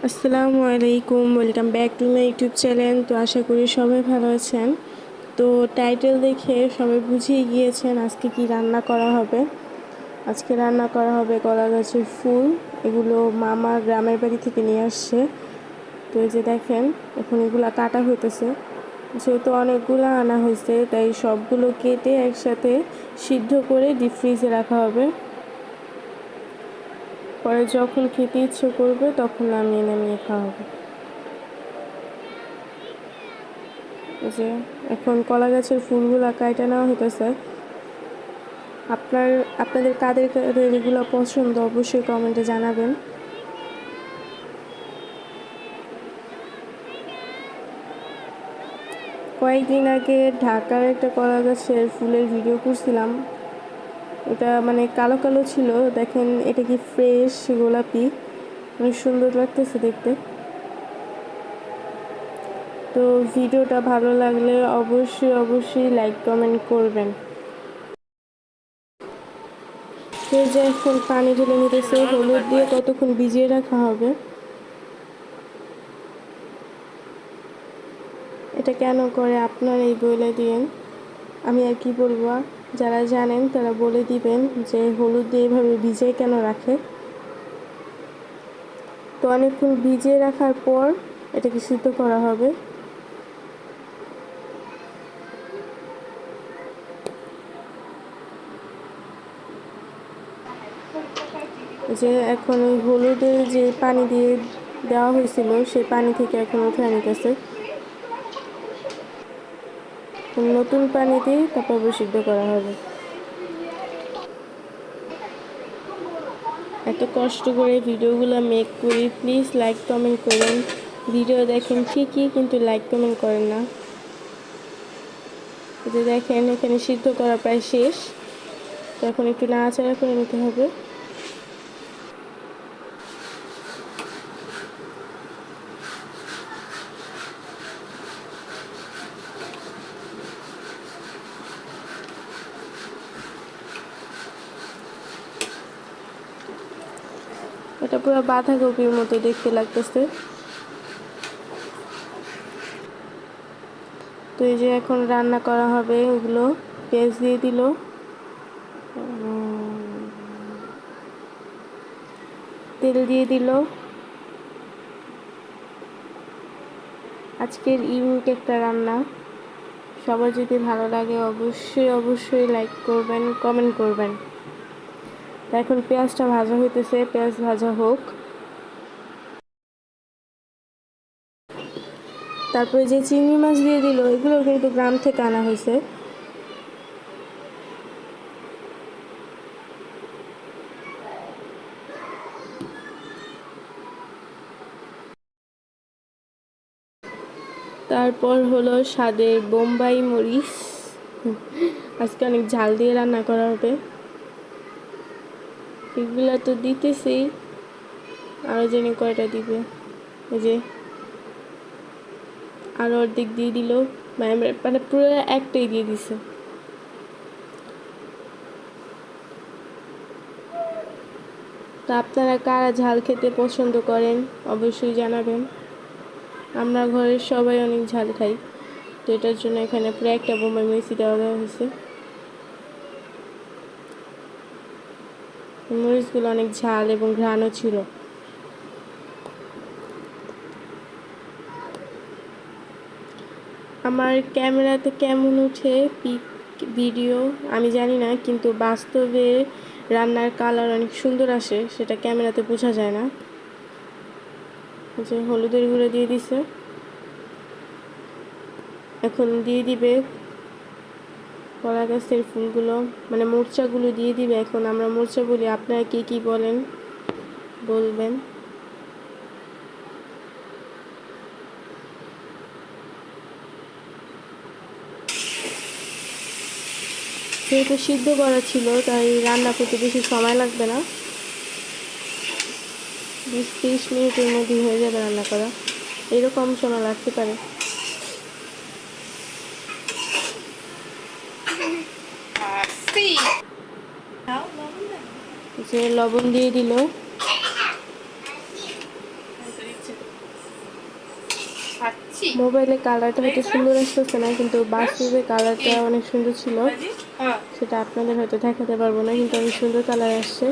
আসসালামু আলাইকুম, welcome back to my YouTube channel. তো আশা করি সবাই ভালো আছেন। তো টাইটেল দেখে সবাই বুঝিয়ে গিয়েছেন আজকে কি রান্না করা হবে। আজকে রান্না করা হবে কলা গাছের ফুল। এগুলো মামা গ্রামের বাড়ি থেকে নিয়ে আসছে। তো এই যে দেখেন, এখন এগুলা কাটা হইতেছে। যেহেতু অনেকগুলো আনা হয়েছে, তাই সবগুলো কেটে একসাথে সিদ্ধ করে ডিপ ফ্রিজে রাখা হবে। পরে যখন খেতে ইচ্ছে করবে তখন নামিয়ে নামিয়ে খাওয়া হবে। যে এখন কলা গাছের ফুলগুলা কাইটা নেওয়া হইতেছে। আপনাদের কাদের কাদের এগুলো পছন্দ অবশ্যই কমেন্টে জানাবেন। কয়েকদিন আগে ঢাকার একটা কলা গাছের ফুলের ভিডিও করছিলাম। এটা মানে কালো কালো ছিল, দেখেন এটা কি ফ্রেশ গোলাপি, অনেক সুন্দর লাগতেছে দেখতে। তো ভিডিওটা ভালো লাগলে অবশ্যই অবশ্যই লাইক কমেন্ট করবেন। তো যে এখন পানি ঢেলে নিতেছে, হলুদ দিয়ে কতক্ষণ ভিজিয়ে রাখা হবে। এটা কেন করে আপনারা এই বলে দিয়েন, আমি আর কি বলবো। যারা জানেন তারা বলে দিবেন যে হলুদ দিয়ে এভাবে ভিজিয়ে কেন রাখে। তো অনেকক্ষণ ভিজিয়ে রাখার পর এটাকে সিদ্ধ করা হবে। যে এখন ওই হলুদের যে পানি দিয়ে দেওয়া হয়েছিল সেই পানি থেকে এখন উঠে নিতেছে। নতুন পানি দিয়ে তারপর সিদ্ধ করা হবে। এত কষ্ট করে ভিডিওগুলো মেক করি, প্লিজ লাইক কমেন্ট করেন। ভিডিও দেখেন ঠিকই, কিন্তু লাইক কমেন্ট করেন না। যে দেখেন এখানে সিদ্ধ করা প্রায় শেষ। তো এখন একটু নাড়াচাড়া করে নিতে হবে। এটা পুরো বাঁধাকপির মতো দেখতে লাগতেছে। তো এই যে এখন রান্না করা হবে, ওগুলো পেঁয়াজ দিয়ে দিল, তেল দিয়ে দিল। আজকের ইউনিক একটা রান্না। সবার যদি ভালো লাগে অবশ্যই অবশ্যই লাইক করবেন, কমেন্ট করবেন। তো এখন পেঁয়াজটা ভাজা হইতেছে, পেঁয়াজ ভাজা হোক। তারপরে যে চিংড়ি মাছ দিয়ে দিল, এগুলো কিন্তু গ্রাম থেকে আনা হয়েছে। তারপর হলো স্বাদের বোম্বাই মরিচ। আজকে অনেক ঝাল দিয়ে রান্না করা হবে। এগুলা তো দিতেছি, আরও জানি কয়টা দিবে। এই যে আরও অর্ধেক দিয়ে দিল, মানে পুরো একটাই দিয়ে দিছে। তো আপনারা কারা ঝাল খেতে পছন্দ করেন অবশ্যই জানাবেন। আমরা ঘরের সবাই অনেক ঝাল খাই, তো এটার জন্য এখানে পুরো একটা বোম্বাই মরিচ দেওয়া হয়েছে। মরিচগুলো অনেক ঝাল এবং ঘ্রাণও ছিল। আমার ক্যামেরাতে কেমন উঠে পিক ভিডিও আমি জানি না, কিন্তু বাস্তবে রান্নার কালার অনেক সুন্দর আসে, সেটা ক্যামেরাতে বোঝা যায় না। যে হলুদের গুঁড়ো দিয়ে দিছে, এখন দিয়ে দিবে কলা গাছের ফুলগুলো, মানে মোর্চাগুলো দিয়ে দিবে। এখন আমরা মোর্চা বলি, আপনারা কে কী বলেন বলবেন। যেহেতু সিদ্ধ করা ছিল তাই রান্না করতে বেশি সময় লাগবে না, 20-30 মিনিটের মধ্যেই হয়ে যাবে রান্না করা, এরকম সময় লাগতে পারে। যে লবণ দিয়ে দিল, মোবাইলে কালারটা হয়তো সুন্দর আসতেছে না, কিন্তু বাস্তবে কালারটা অনেক সুন্দর ছিল। সেটা আপনাদের হয়তো দেখাতে পারবো না, কিন্তু অনেক সুন্দর কালার আসছে।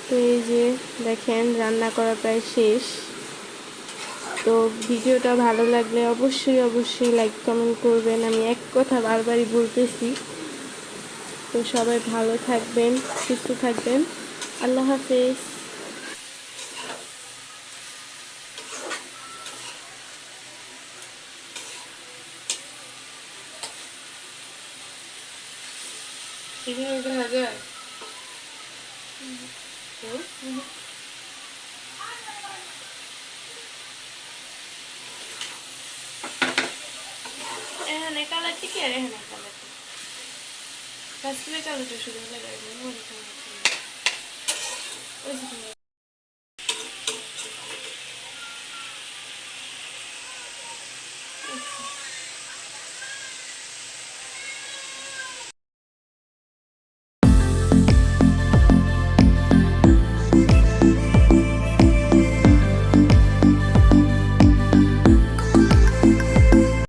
তো এই যে দেখেন রান্না করা প্রায় শেষ। তো ভিডিওটা ভালো লাগলে অবশ্যই অবশ্যই লাইক কমেন্ট করবেন। আমি এক কথা বারবারই বলতেছি। তো সবাই ভালো থাকবেন, সুস্থ থাকবেন। আল্লাহ হাফেজ। এখানে কালার ঠিক আছে, এখানে কালার কাশ্মীর কালারটা শুধু লাগাই